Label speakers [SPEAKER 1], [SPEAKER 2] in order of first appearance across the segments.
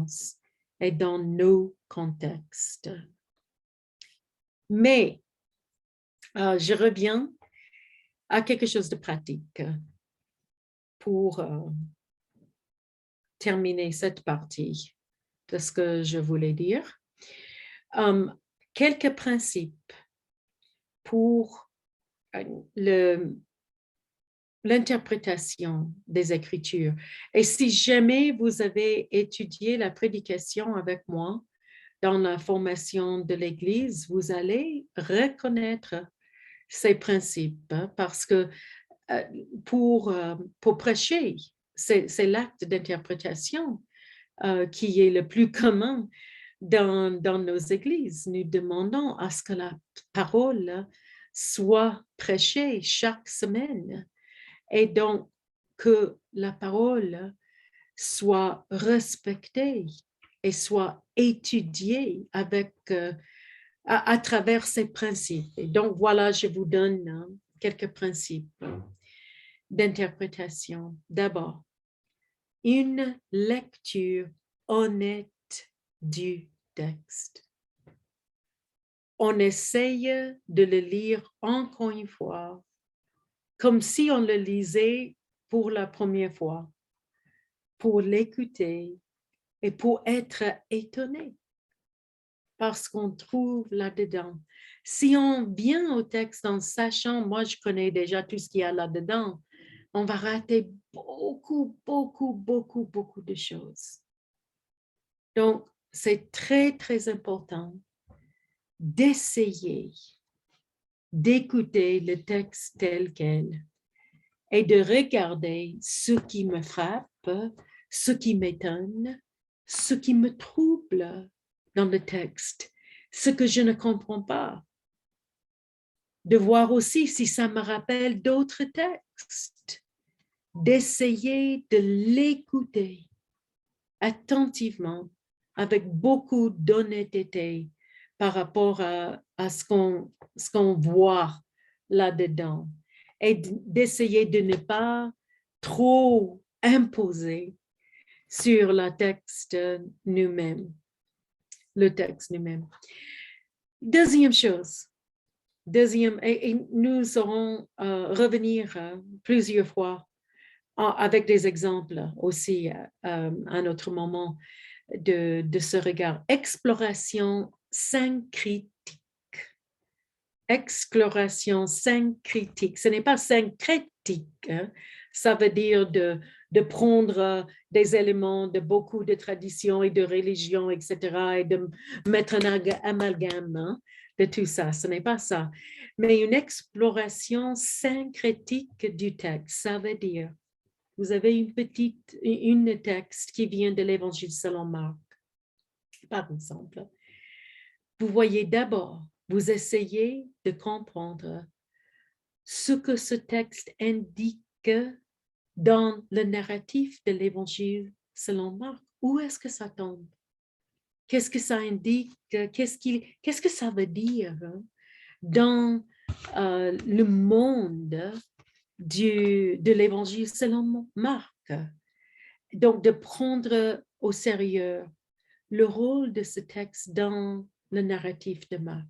[SPEAKER 1] circonstances et dans nos contextes. Mais je reviens à quelque chose de pratique pour terminer cette partie de ce que je voulais dire. Quelques principes pour l'interprétation des Écritures. Et si jamais vous avez étudié la prédication avec moi dans la formation de l'Église, vous allez reconnaître ces principes parce que pour prêcher, c'est l'acte d'interprétation qui est le plus commun dans nos églises. Nous demandons à ce que la parole soit prêchée chaque semaine et donc que la parole soit respectée et soit étudiée avec, à travers ces principes. Et donc voilà, je vous donne quelques principes d'interprétation. D'abord, une lecture honnête du texte. On essaye de le lire encore une fois, comme si on le lisait pour la première fois, pour l'écouter et pour être étonné parce qu'on trouve là-dedans. Si on vient au texte en sachant, moi je connais déjà tout ce qu'il y a là-dedans, on va rater beaucoup de choses. Donc, c'est très, très important d'essayer d'écouter le texte tel quel et de regarder ce qui me frappe, ce qui m'étonne, ce qui me trouble dans le texte, ce que je ne comprends pas. De voir aussi si ça me rappelle d'autres textes, d'essayer de l'écouter attentivement, avec beaucoup d'honnêteté par rapport à ce qu'on voit là-dedans et d'essayer de ne pas trop imposer sur le texte nous-mêmes. Deuxième chose, et nous saurons revenir plusieurs fois avec des exemples aussi à un autre moment de ce regard. Exploration syncrétique. Exploration syncrétique. Ce n'est pas syncrétique. Hein? Ça veut dire de prendre des éléments de beaucoup de traditions et de religions, etc., et de mettre un amalgame hein, de tout ça. Ce n'est pas ça. Mais une exploration syncrétique du texte, ça veut dire vous avez une texte qui vient de l'Évangile selon Marc, par exemple. Vous voyez d'abord, vous essayez de comprendre ce que ce texte indique dans le narratif de l'Évangile selon Marc. Où est-ce que ça tombe? Qu'est-ce que ça indique? Qu'est-ce que ça veut dire dans le monde de l'Évangile selon Marc? Donc, de prendre au sérieux le rôle de ce texte dans le narratif de Marc.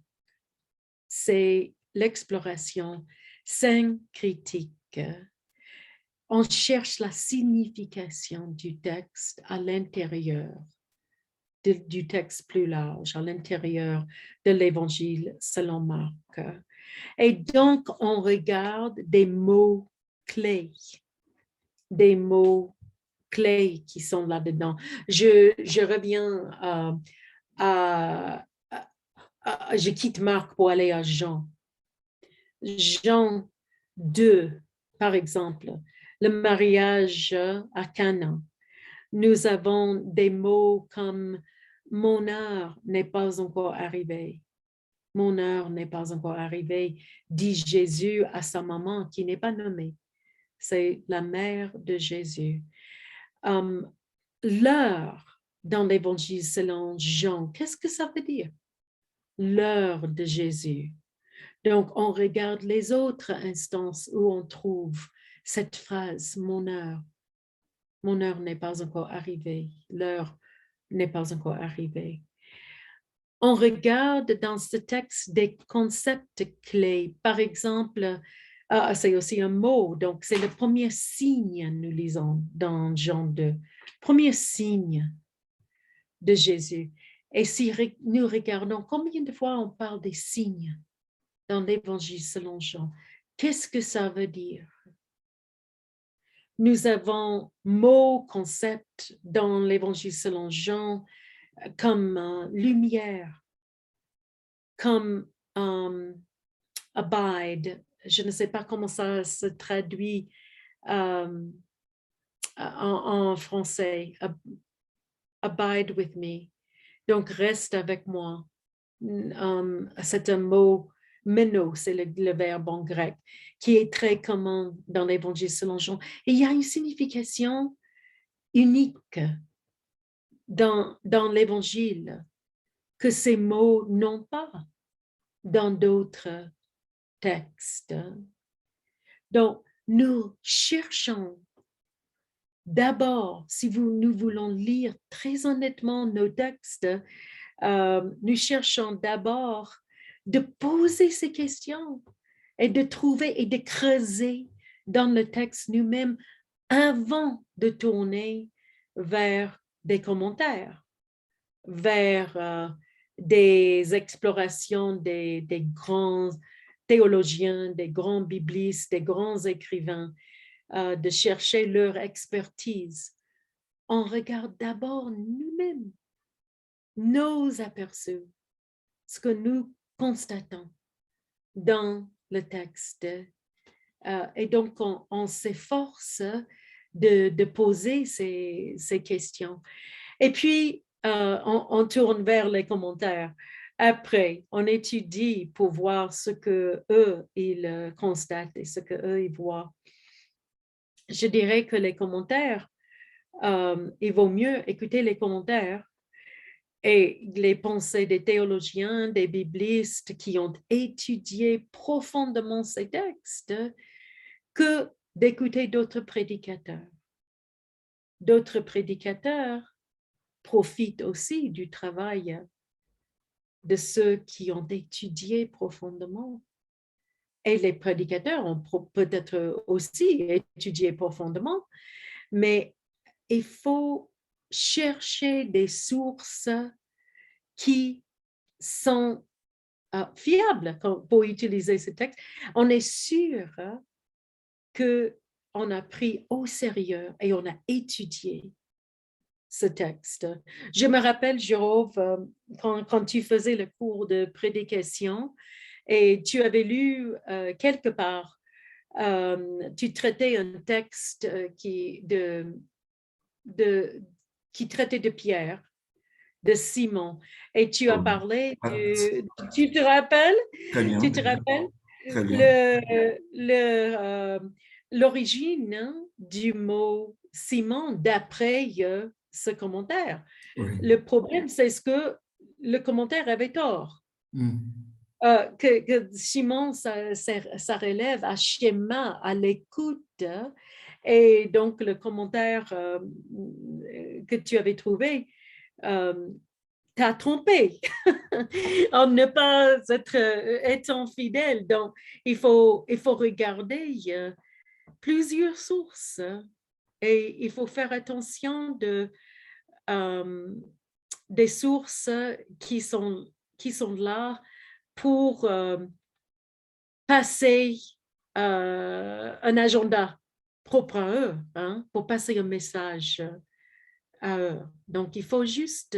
[SPEAKER 1] C'est l'exploration syncrétique. On cherche la signification du texte à l'intérieur du texte plus large, à l'intérieur de l'Évangile selon Marc. Et donc, on regarde des mots clés, des mots clés qui sont là-dedans. Je reviens je quitte Marc pour aller à Jean. Jean 2, par exemple, le mariage à Cana. Nous avons des mots comme « mon heure n'est pas encore arrivée ». Mon heure n'est pas encore arrivée, dit Jésus à sa maman qui n'est pas nommée. C'est la mère de Jésus. L'heure dans l'Évangile selon Jean, qu'est-ce que ça veut dire? L'heure de Jésus. Donc, on regarde les autres instances où on trouve cette phrase, mon heure n'est pas encore arrivée, l'heure n'est pas encore arrivé. On regarde dans ce texte des concepts clés. Par exemple, c'est aussi un mot, donc c'est le premier signe, nous lisons dans Jean 2, premier signe de Jésus. Et si nous regardons combien de fois on parle des signes dans l'Évangile selon Jean, qu'est-ce que ça veut dire? Nous avons mots, concepts dans l'Évangile selon Jean comme lumière, comme abide. Je ne sais pas comment ça se traduit en français. Abide with me. Donc, reste avec moi. C'est un mot, meno, c'est le verbe en grec, qui est très commun dans l'Évangile selon Jean. Et il y a une signification unique dans l'Évangile que ces mots n'ont pas dans d'autres textes. Donc, nous cherchons d'abord, si nous voulons lire très honnêtement nos textes, nous cherchons d'abord de poser ces questions et de trouver et de creuser dans le texte nous-mêmes avant de tourner vers des commentaires, vers des explorations des grands théologiens, des grands biblistes, des grands écrivains, de chercher leur expertise. On regarde d'abord nous-mêmes, nos aperçus, ce que nous constatons dans le texte. Et donc, on s'efforce de poser ces questions. Et puis, on tourne vers les commentaires. Après, on étudie pour voir ce qu'eux, ils constatent et ce qu'eux, ils voient. Je dirais que les commentaires, il vaut mieux écouter les commentaires et les pensées des théologiens, des biblistes qui ont étudié profondément ces textes que d'écouter d'autres prédicateurs. D'autres prédicateurs profitent aussi du travail de ceux qui ont étudié profondément. Et les prédicateurs ont peut-être aussi étudié profondément, mais il faut chercher des sources qui sont fiables pour utiliser ce texte. On est sûr qu'on a pris au sérieux et on a étudié ce texte. Je me rappelle, Jérôme, quand tu faisais le cours de prédication et tu avais lu quelque part, tu traitais un texte qui traitait de Pierre, de Simon, et tu as parlé tu te rappelles?
[SPEAKER 2] Très bien.
[SPEAKER 1] Tu te rappelles?
[SPEAKER 2] Très bien.
[SPEAKER 1] L'origine du mot Simon d'après ce commentaire.
[SPEAKER 2] Oui.
[SPEAKER 1] Le problème, c'est ce que le commentaire avait tort. Que Simon, ça relève à schéma, à l'écoute. Et donc, le commentaire que tu avais trouvé t'a trompé en ne pas étant fidèle. Donc, il faut regarder plusieurs sources et il faut faire attention des sources qui sont là pour passer un agenda propre à eux, hein, pour passer un message à eux. Donc, il faut juste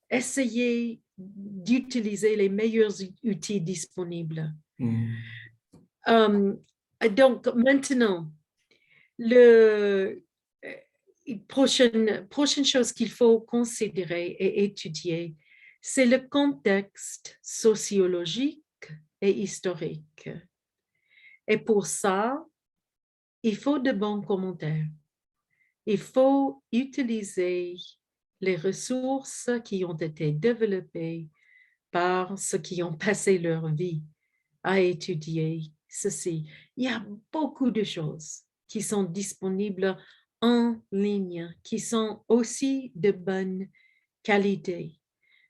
[SPEAKER 1] essayer d'utiliser les meilleurs outils disponibles. Donc, maintenant, prochaine chose qu'il faut considérer et étudier, c'est le contexte sociologique et historique. Et pour ça, il faut de bons commentaires. Il faut utiliser les ressources qui ont été développées par ceux qui ont passé leur vie à étudier ceci. Il y a beaucoup de choses qui sont disponibles en ligne, qui sont aussi de bonne qualité.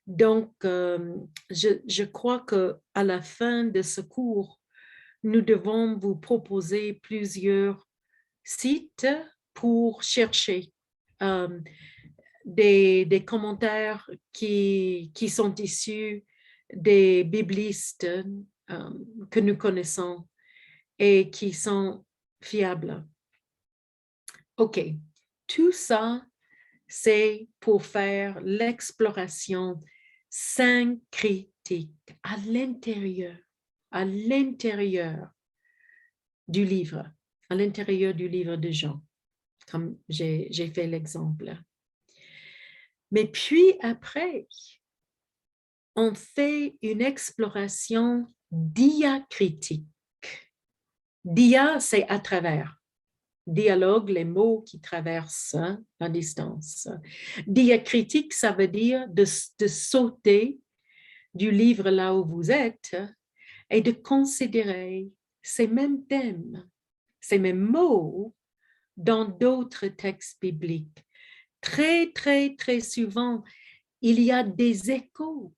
[SPEAKER 1] Donc, je crois qu'à la fin de ce cours, nous devons vous proposer plusieurs sites pour chercher des commentaires qui sont issus des biblistes que nous connaissons et qui sont fiables. OK, tout ça, c'est pour faire l'exploration syncrétique à l'intérieur du livre, à l'intérieur du livre de Jean, comme j'ai fait l'exemple. Mais puis après, on fait une exploration diacritique. Dia, c'est à travers. Dialogue, les mots qui traversent la distance. Diacritique, ça veut dire de sauter du livre là où vous êtes et de considérer ces mêmes thèmes, ces mêmes mots dans d'autres textes bibliques. Très, très, très souvent, il y a des échos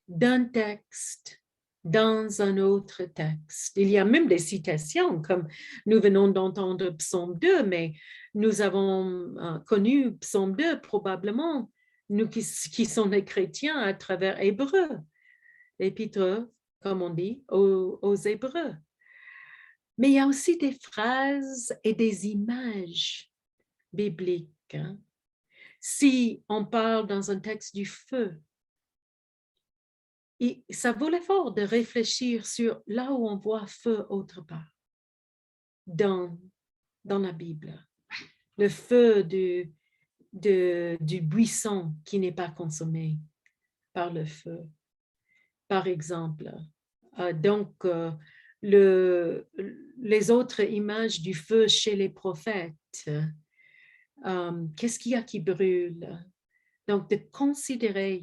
[SPEAKER 1] d'un texte dans un autre texte. Il y a même des citations, comme nous venons d'entendre Psaume 2, mais nous avons connu Psaume 2 probablement, nous qui sommes des chrétiens à travers Hébreux, l'épître, comme on dit, aux Hébreux. Mais il y a aussi des phrases et des images bibliques. Hein. Si on parle dans un texte du feu, et ça vaut l'effort de réfléchir sur là où on voit feu autre part dans la Bible. Le feu du buisson qui n'est pas consommé par le feu, par exemple. Donc, les autres images du feu chez les prophètes, qu'est-ce qu'il y a qui brûle? Donc, de considérer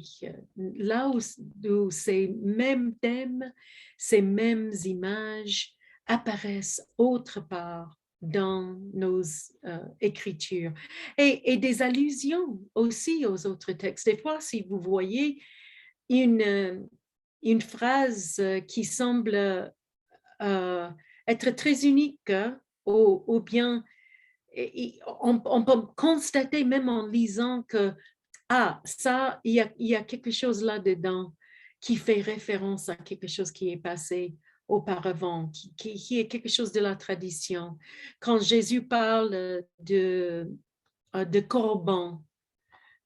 [SPEAKER 1] là où ces mêmes thèmes, ces mêmes images apparaissent autre part dans nos écritures. Et des allusions aussi aux autres textes. Des fois, si vous voyez une phrase qui semble être très unique, hein, ou bien on peut constater même en lisant que ça, il y a quelque chose là-dedans qui fait référence à quelque chose qui est passé auparavant, qui est quelque chose de la tradition. Quand Jésus parle de corban,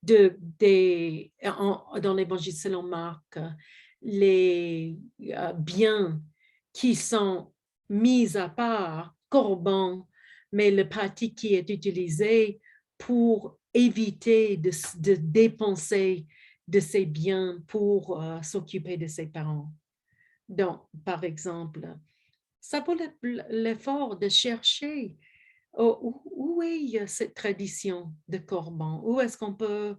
[SPEAKER 1] dans l'évangile selon Marc, les biens qui sont mis à part, corban, mais le pratique qui est utilisé pour éviter de dépenser de ses biens pour s'occuper de ses parents. Donc, par exemple, ça vaut l'effort de chercher où est cette tradition de corban, où est-ce qu'on peut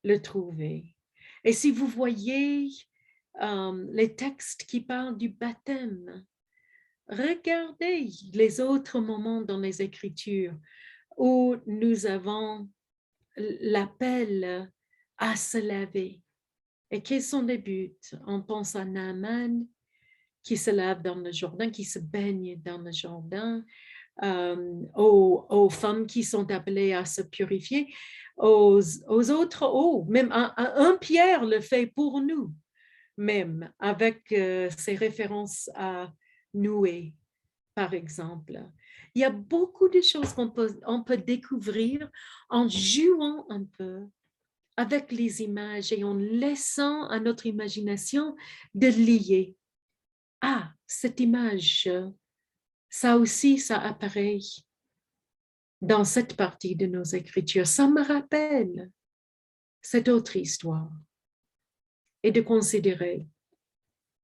[SPEAKER 1] le trouver. Et si vous voyez les textes qui parlent du baptême, regardez les autres moments dans les Écritures où nous avons l'appel à se laver. Et quels sont les buts? On pense à Naaman qui se lave dans le Jourdain, qui se baigne dans le Jourdain, aux femmes qui sont appelées à se purifier, aux autres eaux. Même un Pierre le fait pour nous, même avec ses références à Noé, par exemple. Il y a beaucoup de choses qu'on peut découvrir en jouant un peu avec les images et en laissant à notre imagination de lier. Ah, cette image, ça aussi, ça apparaît dans cette partie de nos écritures. Ça me rappelle cette autre histoire et de considérer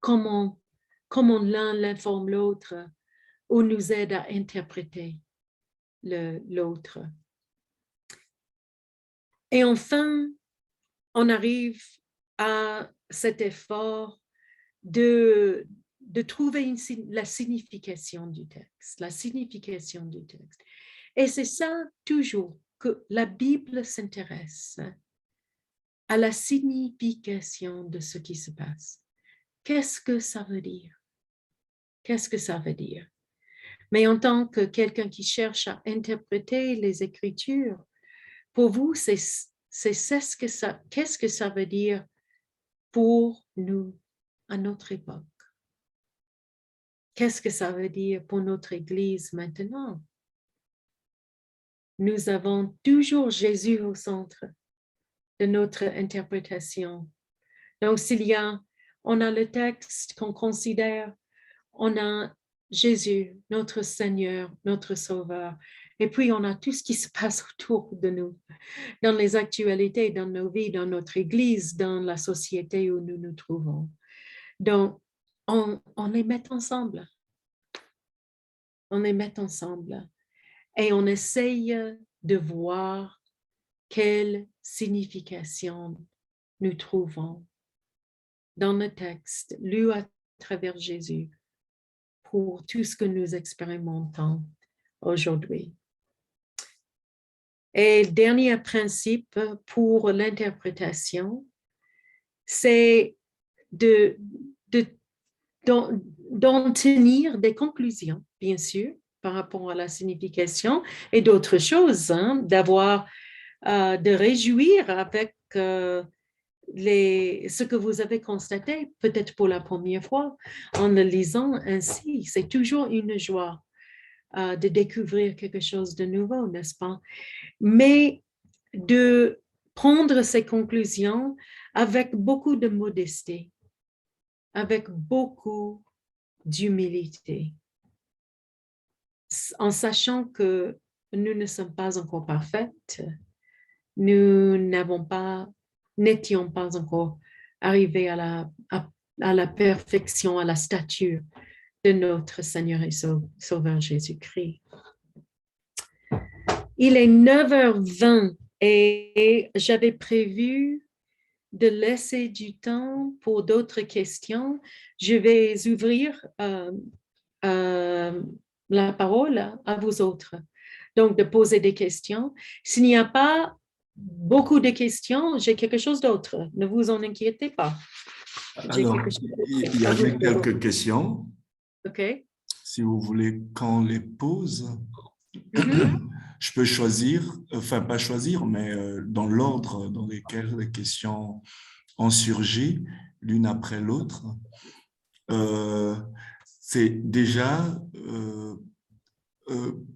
[SPEAKER 1] comment l'un l'informe l'autre ou nous aide à interpréter l'autre. Et enfin, on arrive à cet effort de trouver la signification du texte, Et c'est ça toujours que la Bible s'intéresse à la signification de ce qui se passe. Qu'est-ce que ça veut dire? Qu'est-ce que ça veut dire? Mais en tant que quelqu'un qui cherche à interpréter les Écritures, pour vous, qu'est-ce que ça veut dire pour nous à notre époque? Qu'est-ce que ça veut dire pour notre Église maintenant? Nous avons toujours Jésus au centre de notre interprétation. Donc, on a le texte qu'on considère, on a Jésus, notre Seigneur, notre Sauveur, et puis on a tout ce qui se passe autour de nous, dans les actualités, dans nos vies, dans notre Église, dans la société où nous nous trouvons. Donc, on les met ensemble. On les met ensemble et on essaye de voir quelle signification nous trouvons dans le texte lu à travers Jésus pour tout ce que nous expérimentons aujourd'hui. Et le dernier principe pour l'interprétation, c'est d'en tenir des conclusions, bien sûr, par rapport à la signification et d'autres choses, hein, de réjouir avec ce que vous avez constaté, peut-être pour la première fois, en le lisant ainsi. C'est toujours une joie de découvrir quelque chose de nouveau, n'est-ce pas? Mais de prendre ces conclusions avec beaucoup de modestie, avec beaucoup d'humilité, en sachant que nous ne sommes pas encore parfaites, nous n'étions pas encore arrivés à la perfection, à la stature de notre Seigneur et Sauveur Jésus-Christ. Il est 9h20 et j'avais prévu de laisser du temps pour d'autres questions. Je vais ouvrir la parole à vous autres. Donc, de poser des questions. S'il n'y a pas beaucoup de questions, j'ai quelque chose d'autre. Ne vous en inquiétez pas.
[SPEAKER 2] Alors, il y avait quelques questions.
[SPEAKER 1] OK.
[SPEAKER 2] Si vous voulez qu'on les pose, je peux choisir, enfin pas choisir, mais dans l'ordre dans lequel les questions ont surgi, l'une après l'autre. C'est déjà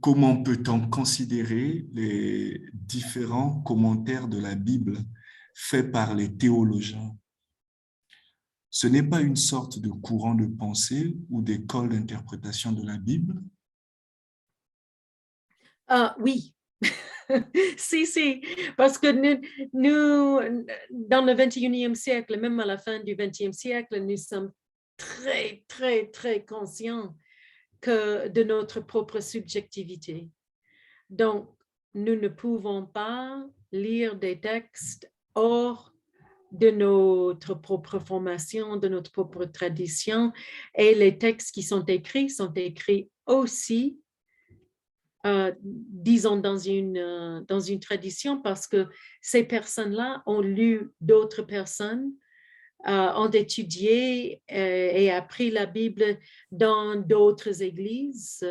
[SPEAKER 2] comment peut-on considérer les différents commentaires de la Bible faits par les théologiens? Ce n'est pas une sorte de courant de pensée ou d'école d'interprétation de la Bible?
[SPEAKER 1] Oui. Si, parce que nous, dans le 21e siècle, même à la fin du 20e siècle, nous sommes très, très, très conscients de notre propre subjectivité. Donc, nous ne pouvons pas lire des textes hors de notre propre formation, de notre propre tradition, et les textes qui sont écrits aussi disons, dans une tradition parce que ces personnes-là ont lu d'autres personnes, ont étudié et appris la Bible dans d'autres églises.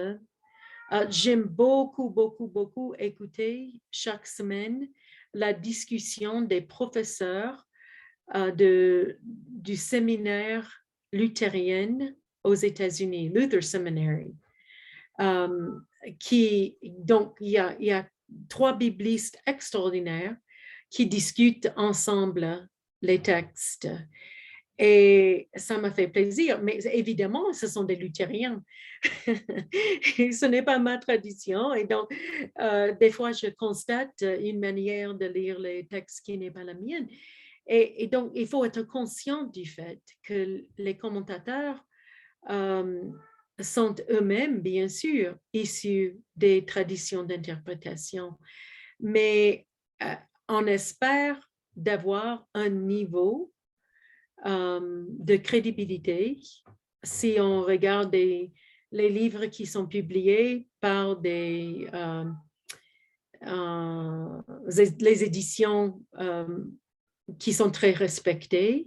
[SPEAKER 1] J'aime beaucoup, beaucoup, beaucoup écouter chaque semaine la discussion des professeurs du séminaire luthérien aux États-Unis, Luther Seminary. Donc, il y a 3 biblistes extraordinaires qui discutent ensemble les textes. Et ça m'a fait plaisir, mais évidemment, ce sont des luthériens. Et ce n'est pas ma tradition. Et donc, des fois, je constate une manière de lire les textes qui n'est pas la mienne. Et donc, il faut être conscient du fait que les commentateurs sont eux-mêmes, bien sûr, issus des traditions d'interprétation, mais on espère d'avoir un niveau de crédibilité si on regarde les livres qui sont publiés par les éditions qui sont très respectés.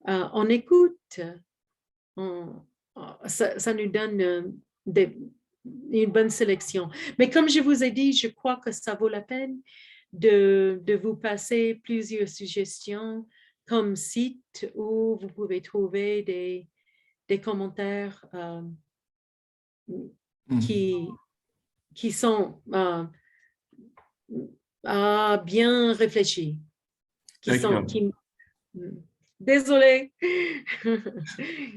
[SPEAKER 1] On écoute, ça nous donne une bonne sélection. Mais comme je vous ai dit, je crois que ça vaut la peine de vous passer plusieurs suggestions comme site où vous pouvez trouver des commentaires qui sont bien réfléchis. Désolée.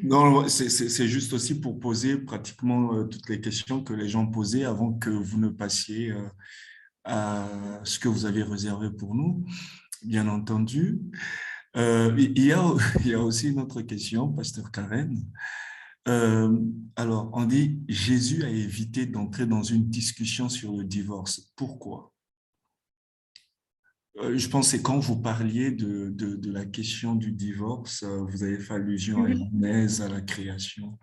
[SPEAKER 2] Non, c'est juste aussi pour poser pratiquement toutes les questions que les gens posaient avant que vous ne passiez à ce que vous avez réservé pour nous, bien entendu. Il y a, il y a aussi une autre question, Pasteur Karen. Alors, on dit Jésus a évité d'entrer dans une discussion sur le divorce. Pourquoi? Je pense que c'est quand vous parliez de la question du divorce, vous avez fait allusion à Genèse, à la création.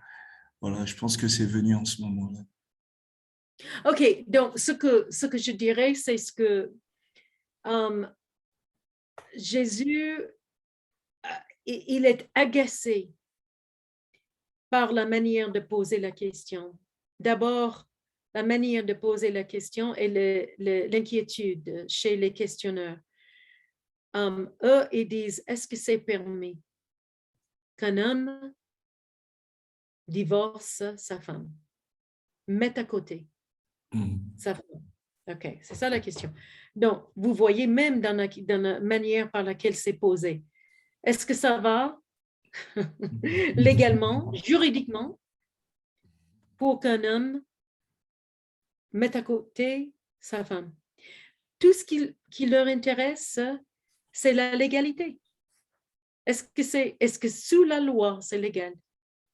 [SPEAKER 2] Voilà, je pense que c'est venu en ce moment-là.
[SPEAKER 1] OK, donc ce que je dirais, c'est que Jésus, il est agacé par la manière de poser la question. D'abord, la manière de poser la question et l'inquiétude chez les questionneurs. Eux, ils disent, est-ce que c'est permis qu'un homme divorce sa femme, mette à côté sa femme? OK, c'est ça la question. Donc, vous voyez même dans la manière par laquelle c'est posé. Est-ce que ça va légalement, juridiquement, pour qu'un homme mette à côté sa femme? Tout ce qui leur intéresse, c'est la légalité. Est-ce que sous la loi, c'est légal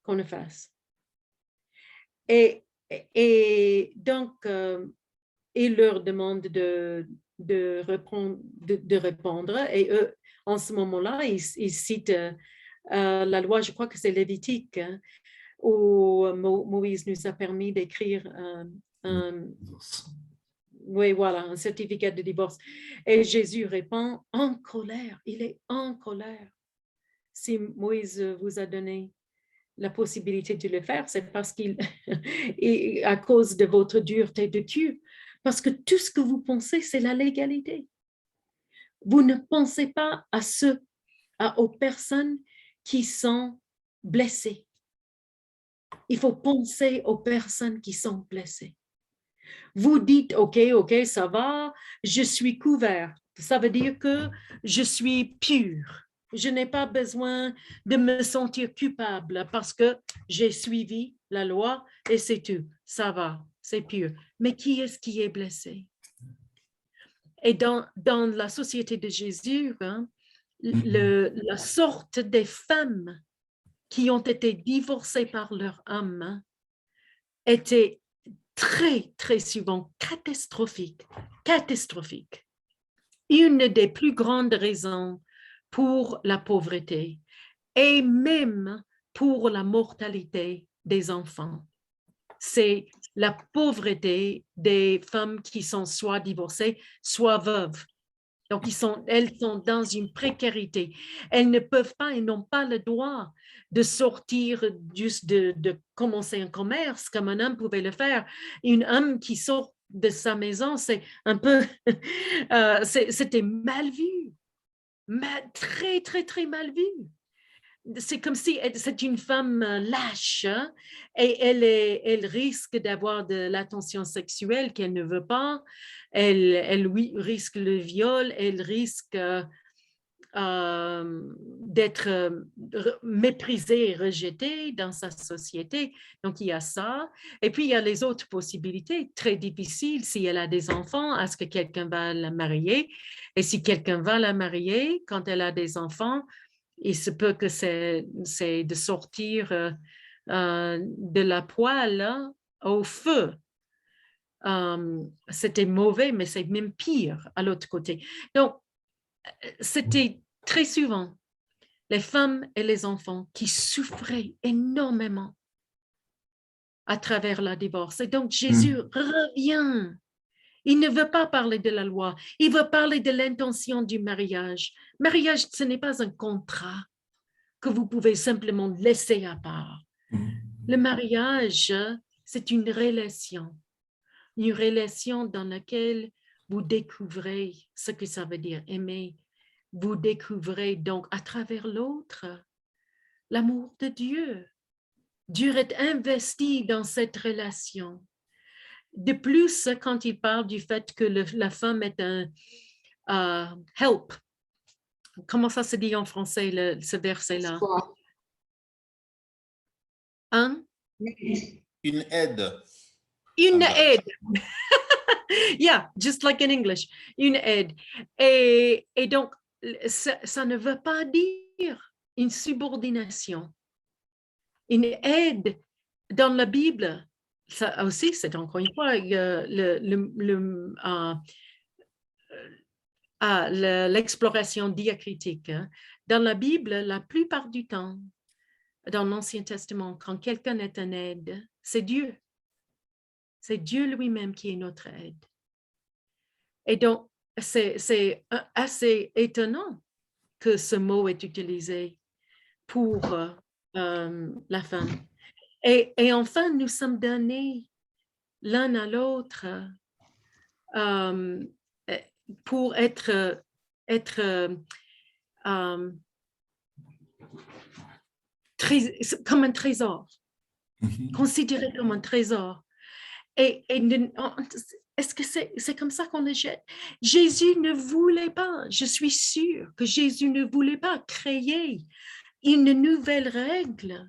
[SPEAKER 1] qu'on le fasse? Et donc, il leur demande de répondre. Et eux, en ce moment-là, ils citent la loi, je crois que c'est Lévitique, hein, où Moïse nous a permis d'écrire oui, voilà, un certificat de divorce. Et Jésus répond en colère. Il est en colère. Si Moïse vous a donné la possibilité de le faire, c'est parce qu'il, et à cause de votre dureté de cœur, parce que tout ce que vous pensez, c'est la légalité. Vous ne pensez pas aux personnes qui sont blessées. Il faut penser aux personnes qui sont blessées. Vous dites, OK, ça va, je suis couvert. Ça veut dire que je suis pur. Je n'ai pas besoin de me sentir coupable parce que j'ai suivi la loi et c'est tout. Ça va, c'est pur. Mais qui est-ce qui est blessé? Et dans la société de Jésus, hein, la sorte des femmes qui ont été divorcées par leur homme était très, très souvent catastrophique. Une des plus grandes raisons pour la pauvreté et même pour la mortalité des enfants. C'est la pauvreté des femmes qui sont soit divorcées, soit veuves. Donc, elles sont dans une précarité. Elles ne peuvent pas, elles n'ont pas le droit de sortir, juste de commencer un commerce comme un homme pouvait le faire. Un homme qui sort de sa maison, c'est un peu, c'était mal vu, très, très, très mal vu. C'est comme si c'est une femme lâche, hein, et elle risque d'avoir de l'attention sexuelle qu'elle ne veut pas, elle risque le viol, elle risque d'être méprisée et rejetée dans sa société. Donc, il y a ça. Et puis, il y a les autres possibilités très difficiles. Si elle a des enfants, est-ce que quelqu'un va la marier? Et si quelqu'un va la marier, quand elle a des enfants, il se peut que c'est de sortir de la poêle, hein, au feu. C'était mauvais, mais c'est même pire à l'autre côté. Donc, c'était très souvent les femmes et les enfants qui souffraient énormément à travers la divorce. Et donc, Jésus revient Il ne veut pas parler de la loi. Il veut parler de l'intention du mariage. Mariage, ce n'est pas un contrat que vous pouvez simplement laisser à part. Le mariage, c'est une relation dans laquelle vous découvrez ce que ça veut dire aimer. Vous découvrez donc à travers l'autre l'amour de Dieu. Dieu est investi dans cette relation. De plus, quand il parle du fait que la femme est un help, comment ça se dit en français, ce verset-là? Hein?
[SPEAKER 3] Une aide.
[SPEAKER 1] Une aide. Yeah, just like in English. Une aide. Et donc, ça ne veut pas dire une subordination. Une aide dans la Bible, ça aussi, c'est encore une fois l'exploration diacritique. Dans la Bible, la plupart du temps, dans l'Ancien Testament, quand quelqu'un est un aide, c'est Dieu. C'est Dieu lui-même qui est notre aide. Et donc, c'est assez étonnant que ce mot est utilisé pour la femme. Et enfin, nous sommes donnés l'un à l'autre pour être comme un trésor, considéré comme un trésor. Et est-ce que c'est comme ça qu'on le jette? Jésus ne voulait pas, je suis sûre que Jésus ne voulait pas créer une nouvelle règle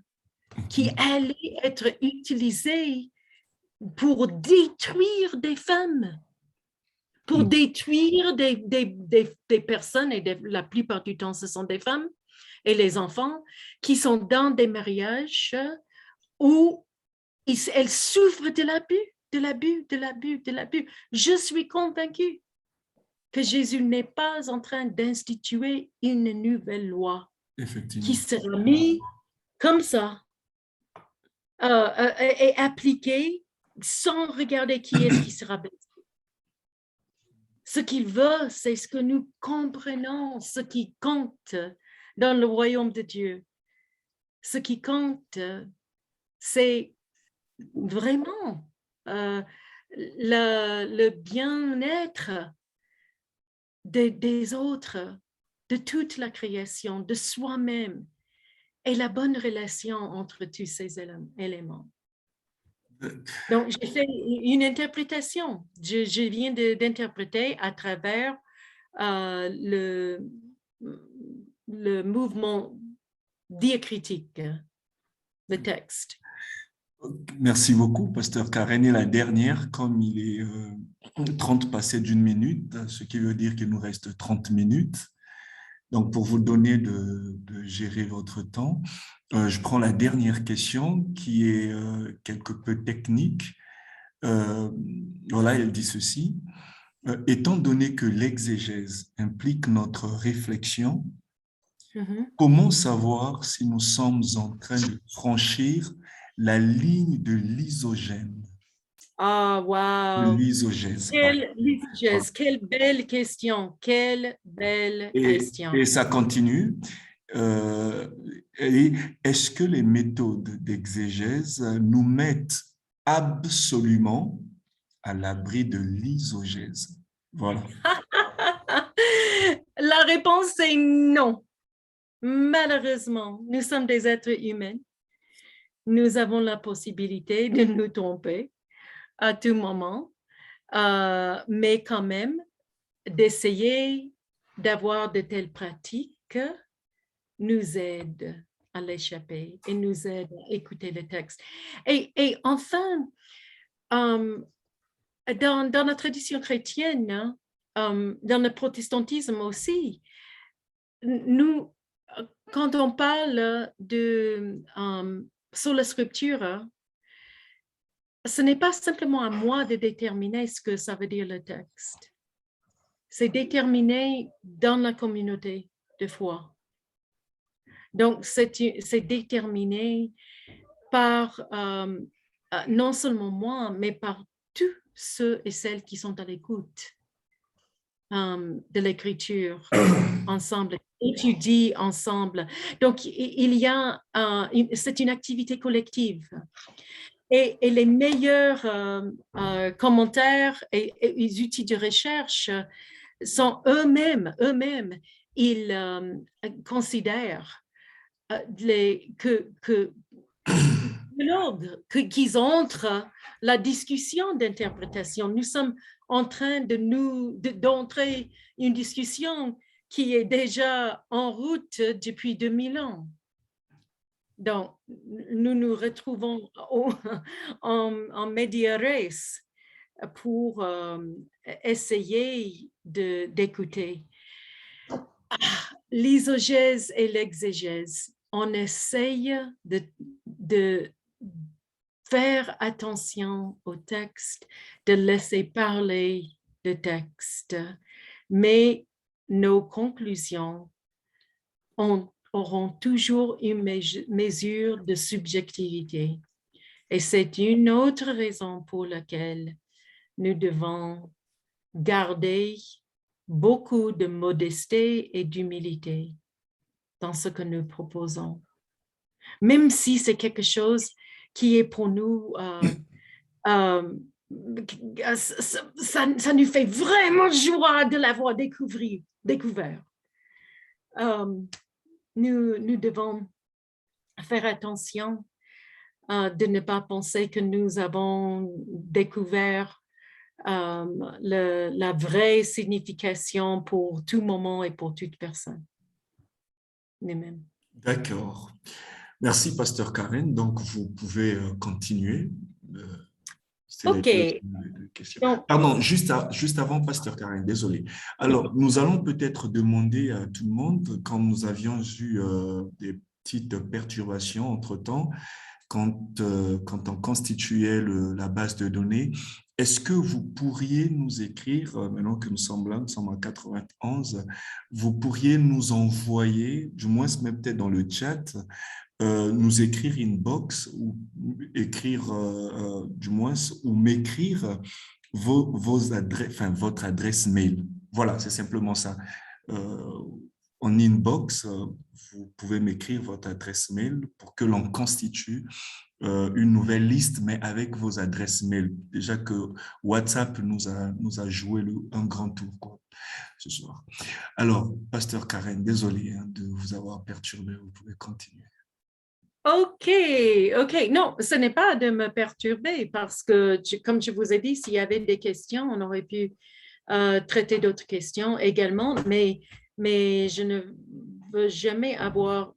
[SPEAKER 1] qui allait être utilisée pour détruire des femmes, pour détruire des personnes, et la plupart du temps, ce sont des femmes et les enfants qui sont dans des mariages où elles souffrent de l'abus. Je suis convaincue que Jésus n'est pas en train d'instituer une nouvelle loi qui sera mise comme ça et appliquée sans regarder qui est-ce qui sera blessé. Ce qu'il veut, c'est ce que nous comprenons, ce qui compte dans le royaume de Dieu. Ce qui compte, c'est vraiment le bien-être des autres, de toute la création, de soi-même, et la bonne relation entre tous ces éléments. Donc, j'ai fait une interprétation. Je viens d'interpréter à travers le mouvement diacritique, le texte.
[SPEAKER 2] Merci beaucoup, Pasteur Karen. Et la dernière, comme il est 30 passé d'une minute, ce qui veut dire qu'il nous reste 30 minutes. Donc, pour vous donner de gérer votre temps, je prends la dernière question qui est quelque peu technique. Voilà, elle dit ceci. Étant donné que l'exégèse implique notre réflexion, comment savoir si nous sommes en train de franchir la ligne de l'isogène?
[SPEAKER 1] Ah, wow!
[SPEAKER 2] L'isogèse.
[SPEAKER 1] Quelle belle question! Quelle belle question!
[SPEAKER 2] Et ça continue. Est-ce que les méthodes d'exégèse nous mettent absolument à l'abri de l'isogèse? Voilà.
[SPEAKER 1] La réponse est non. Malheureusement, nous sommes des êtres humains. Nous avons la possibilité de nous tromper à tout moment, mais quand même, d'essayer d'avoir de telles pratiques nous aide à l'échapper et nous aide à écouter le texte. Et enfin, dans la tradition chrétienne, dans le protestantisme aussi, nous, quand on parle de sur la scripture, ce n'est pas simplement à moi de déterminer ce que ça veut dire le texte. C'est déterminé dans la communauté de foi. Donc, c'est déterminé par non seulement moi, mais par tous ceux et celles qui sont à l'écoute de l'écriture ensemble, étudient ensemble. Donc, il y a, c'est une activité collective. Et les meilleurs commentaires et les outils de recherche sont eux-mêmes, ils considèrent qu'ils entrent la discussion d'interprétation. Nous sommes en train d'entrer une discussion qui est déjà en route depuis 2000 ans. Donc, nous nous retrouvons en media res pour essayer d'écouter. L'isogèse et l'exégèse, on essaye de faire attention au texte, de laisser parler le texte, mais nos conclusions auront toujours une mesure de subjectivité. Et c'est une autre raison pour laquelle nous devons garder beaucoup de modestie et d'humilité dans ce que nous proposons. Même si c'est quelque chose qui est pour nous, ça nous fait vraiment joie de l'avoir découvert. Nous devons faire attention de ne pas penser que nous avons découvert la vraie signification pour tout moment et pour toute personne. Amen.
[SPEAKER 2] D'accord. Merci, Pasteur Karen. Donc, vous pouvez continuer.
[SPEAKER 1] OK.
[SPEAKER 2] Donc, pardon, juste avant, Pasteur Karen, désolé. Alors, nous allons peut-être demander à tout le monde, quand nous avions eu des petites perturbations entre-temps, quand on constituait la base de données, est-ce que vous pourriez nous écrire, maintenant que nous sommes en 91, vous pourriez nous envoyer, du moins même peut-être dans le chat, nous écrire inbox ou écrire, du moins, ou m'écrire vos adresses, enfin, votre adresse mail. Voilà, c'est simplement ça. En inbox, vous pouvez m'écrire votre adresse mail pour que l'on constitue une nouvelle liste, mais avec vos adresses mail. Déjà que WhatsApp nous a joué un grand tour ce soir. Alors, Pasteur Karen, désolé de vous avoir perturbé, vous pouvez continuer.
[SPEAKER 1] OK. Non, ce n'est pas de me perturber parce que, comme je vous ai dit, s'il y avait des questions, on aurait pu traiter d'autres questions également, mais je ne veux jamais avoir